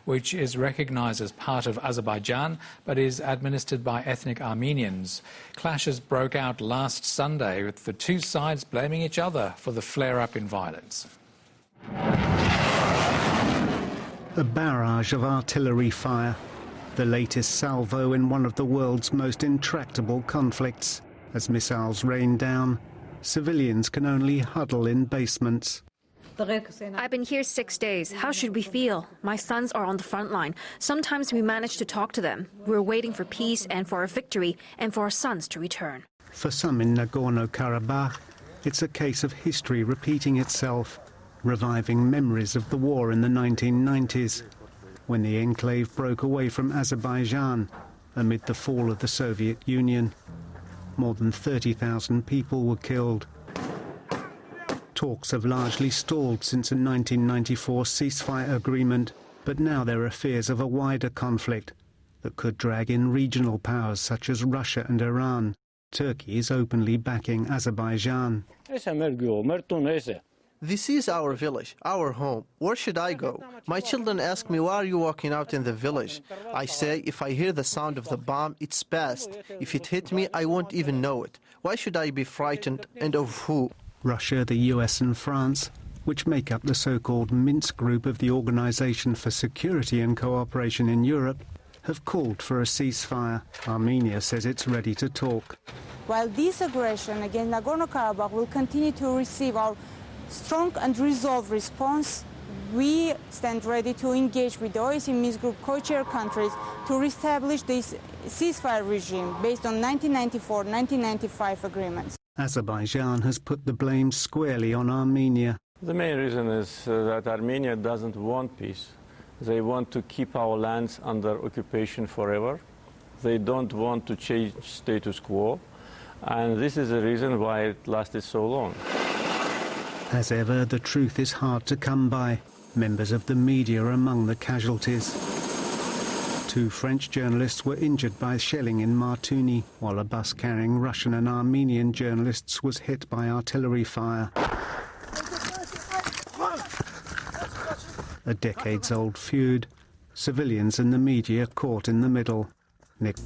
which is recognized as part of Azerbaijan but is administered by ethnic Armenians. Clashes broke out last Sunday, with the two sides blaming each other for the flare-up in violence. A barrage of artillery fire, the latest salvo in one of the world's most intractable conflicts. As missiles rain down, civilians can only huddle in basements. I've been here 6 days. How should we feel? My sons are on the front line. Sometimes we manage to talk to them. We're waiting for peace and for a victory and for our sons to return. For some in Nagorno-Karabakh, it's a case of history repeating itself, reviving memories of the war in the 1990s, when the enclave broke away from Azerbaijan amid the fall of the Soviet Union. More than 30,000 people were killed. Talks have largely stalled since a 1994 ceasefire agreement, but now there are fears of a wider conflict that could drag in regional powers such as Russia and Iran. Turkey is openly backing Azerbaijan. This is our village, our home. Where should I go? My children ask me, why are you walking out in the village? I say, if I hear the sound of the bomb, it's past. If it hit me, I won't even know it. Why should I be frightened, and of who? Russia, the US and France, which make up the so-called Minsk group of the Organization for Security and Cooperation in Europe, have called for a ceasefire. Armenia says it's ready to talk. While this aggression against Nagorno-Karabakh will continue to receive our strong and resolved response, we stand ready to engage with the OSCE Minsk Group co-chair countries to reestablish this ceasefire regime based on 1994-1995 agreements. Azerbaijan has put the blame squarely on Armenia. The main reason is that Armenia doesn't want peace. They want to keep our lands under occupation forever. They don't want to change status quo. And this is the reason why it lasted so long. As ever, the truth is hard to come by. Members of the media are among the casualties. 2 French journalists were injured by shelling in Martuni, while a bus carrying Russian and Armenian journalists was hit by artillery fire. A decades-old feud, civilians and the media caught in the middle.